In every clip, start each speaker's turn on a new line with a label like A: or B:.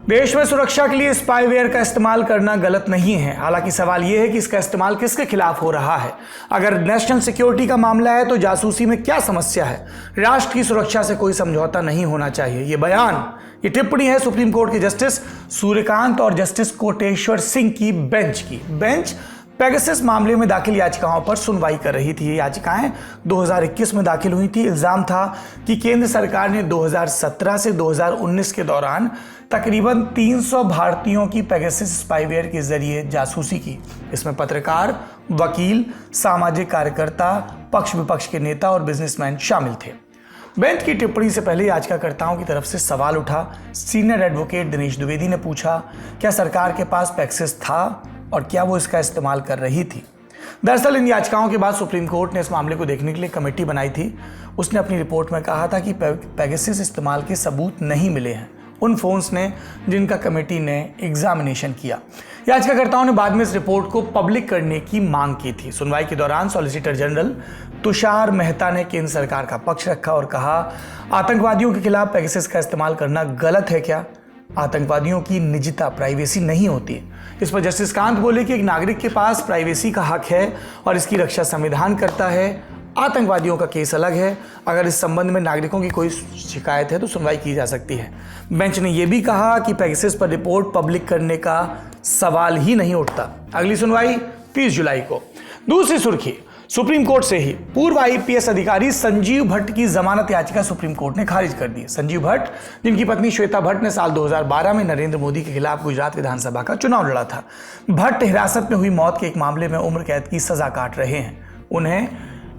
A: देश में सुरक्षा के लिए स्पाईवेयर का इस्तेमाल करना गलत नहीं है। हालांकि सवाल यह है कि इसका इस्तेमाल किसके खिलाफ हो रहा है। अगर नेशनल सिक्योरिटी का मामला है तो जासूसी में क्या समस्या है। राष्ट्र की सुरक्षा से कोई समझौता नहीं होना चाहिए। ये टिप्पणी है सुप्रीम कोर्ट के जस्टिस सूर्यकांत और जस्टिस कोटेश्वर सिंह की बेंच पेगासस मामले में दाखिल याचिकाओं पर सुनवाई कर रही थी। ये याचिकाएं 2021 में दाखिल हुई थी। इल्जाम था कि केंद्र सरकार ने 2017 से 2019 के दौरान तकरीबन 300 भारतीयों की पेगासस स्पाईवेयर के जरिए जासूसी की। इसमें पत्रकार, वकील, सामाजिक कार्यकर्ता, पक्ष विपक्ष के नेता और बिजनेसमैन शामिल थे। बेंच की टिप्पणी से पहले याचिकाकर्ताओं की तरफ से सवाल उठा। सीनियर एडवोकेट दिनेश द्विवेदी ने पूछा, क्या सरकार के पास पेगासस था और क्या वो इसका इस्तेमाल कर रही थी। दरअसल इन याचिकाओं के बाद सुप्रीम कोर्ट ने इस मामले को देखने के लिए कमेटी बनाई थी। उसने अपनी रिपोर्ट में कहा था कि पेगासस इस्तेमाल के सबूत नहीं मिले हैं उन फोन्स ने जिनका कमेटी ने एग्जामिनेशन किया। याचिकाकर्ताओं ने बाद में इस रिपोर्ट को पब्लिक करने की मांग की थी। सुनवाई के दौरान सॉलिसिटर जनरल तुषार मेहता ने केंद्र सरकार का पक्ष रखा और कहा, आतंकवादियों के खिलाफ पेगासस का इस्तेमाल करना गलत है क्या? आतंकवादियों की निजता, प्राइवेसी नहीं होती है। इस पर जस्टिस कांत बोले कि एक नागरिक के पास प्राइवेसी का हक है और इसकी रक्षा संविधान करता है। आतंकवादियों का केस अलग है। अगर इस संबंध में नागरिकों की कोई शिकायत है तो सुनवाई की जा सकती है। बेंच ने यह भी कहा कि पेगासस पर रिपोर्ट पब्लिक करने का सवाल ही नहीं उठता। अगली सुनवाई 30 जुलाई को। दूसरी सुर्खी सुप्रीम कोर्ट से ही पूर्व आईपीएस अधिकारी संजीव भट्ट की जमानत याचिका सुप्रीम कोर्ट ने खारिज कर दी। संजीव भट्ट, जिनकी पत्नी श्वेता भट्ट ने साल 2012 में नरेंद्र मोदी के खिलाफ गुजरात विधानसभा का चुनाव लड़ा था। भट्ट हिरासत में हुई मौत के एक मामले में उम्र कैद की सजा काट रहे हैं। उन्हें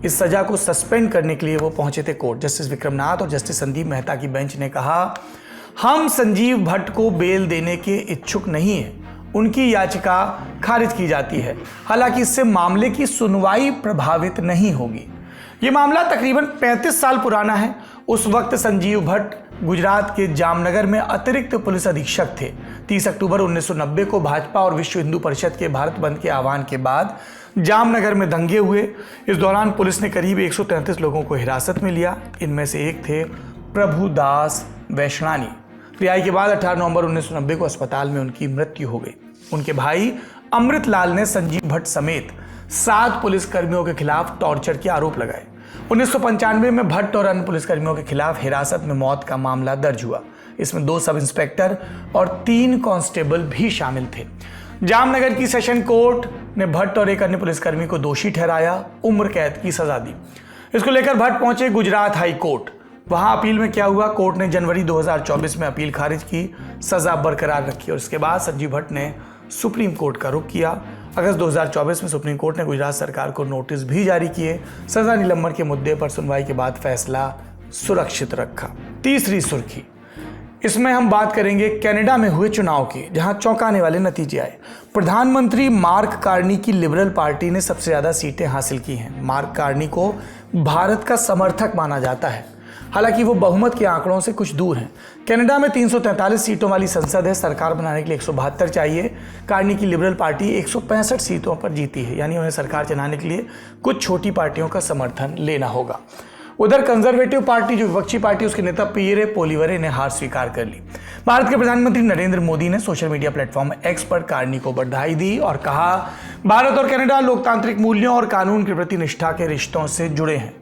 A: इस सजा को सस्पेंड करने के लिए वो पहुंचे थे कोर्ट। जस्टिस विक्रमनाथ और जस्टिस संदीप मेहता की बेंच ने कहा, हम संजीव भट्ट को बेल देने के इच्छुक नहीं है। उनकी याचिका खारिज की जाती है। हालांकि इससे मामले की सुनवाई प्रभावित नहीं होगी। ये मामला तकरीबन 35 साल पुराना है। उस वक्त संजीव भट्ट गुजरात के जामनगर में अतिरिक्त पुलिस अधीक्षक थे। 30 अक्टूबर 1990 को भाजपा और विश्व हिंदू परिषद के भारत बंद के आह्वान के बाद जामनगर में दंगे हुए। इस दौरान पुलिस ने करीब 133 लोगों को हिरासत में लिया। इनमें से एक थे प्रभुदास वैष्णानी। रिहाई के बाद 18 नवंबर 1990 को अस्पताल में उनकी मृत्यु हो गई। उनके भाई अमृत लाल ने संजीव भट्ट समेत 7 पुलिसकर्मियों के खिलाफ टॉर्चर के आरोप लगाए। 1995 में भट्ट और अन्य पुलिसकर्मियों के खिलाफ हिरासत में मौत का मामला दर्ज हुआ। इसमें 2 सब इंस्पेक्टर और 3 कांस्टेबल भी शामिल थे। जामनगर की सेशन कोर्ट ने भट्ट और एक अन्य पुलिसकर्मी को दोषी ठहराया, उम्र कैद की सजा दी। इसको लेकर भट्ट पहुंचे गुजरात हाई कोर्ट। वहां अपील में क्या हुआ, कोर्ट ने जनवरी 2024 में अपील खारिज की, सजा बरकरार रखी और इसके बाद संजीव भट्ट ने सुप्रीम कोर्ट का रुख किया। अगस्त 2024 में सुप्रीम कोर्ट ने गुजरात सरकार को नोटिस भी जारी किए। सजा निलंबन के मुद्दे पर सुनवाई के बाद फैसला सुरक्षित रखा। तीसरी सुर्खी, इसमें हम बात करेंगे कनाडा में हुए चुनाव की, जहां चौंकाने वाले नतीजे आए। प्रधानमंत्री मार्क कार्नी की लिबरल पार्टी ने सबसे ज्यादा सीटें हासिल की हैं। मार्क कार्नी को भारत का समर्थक माना जाता है। हालांकि वो बहुमत के आंकड़ों से कुछ दूर हैं। कनाडा में 343 सीटों वाली संसद है। सरकार बनाने के लिए 172 चाहिए। कार्नी की लिबरल पार्टी 165 सीटों पर जीती है, यानी उन्हें सरकार चलाने के लिए कुछ छोटी पार्टियों का समर्थन लेना होगा। उधर कंजर्वेटिव पार्टी, जो विपक्षी पार्टी, उसके नेता पियरे पोलिवरे ने हार स्वीकार कर ली। भारत के प्रधानमंत्री नरेंद्र मोदी ने सोशल मीडिया प्लेटफॉर्म एक्स पर कार्नी को बधाई दी और कहा, भारत और कनाडा लोकतांत्रिक मूल्यों और कानून के प्रति निष्ठा के रिश्तों से जुड़े हैं।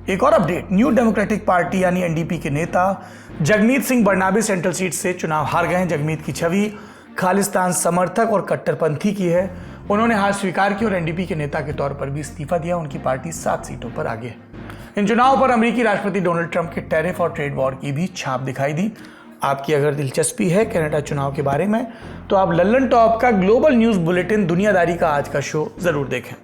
A: एक और अपडेट, न्यू डेमोक्रेटिक पार्टी यानी एनडीपी के नेता जगमीत सिंह बरनाबे सेंट्रल सीट से चुनाव हार गए हैं। जगमीत की छवि खालिस्तान समर्थक और कट्टरपंथी की है। उन्होंने हार स्वीकार की और एनडीपी के नेता के तौर पर भी इस्तीफा दिया। उनकी पार्टी 7 सीटों पर आगे है। इन चुनाव पर अमेरिकी राष्ट्रपति डोनाल्ड ट्रंप के टैरिफ और ट्रेड वॉर की भी छाप दिखाई दी। आपकी अगर दिलचस्पी है कनाडा चुनाव के बारे में तो आप लल्लन टॉप का ग्लोबल न्यूज बुलेटिन दुनियादारी का आज का शो जरूर देखें।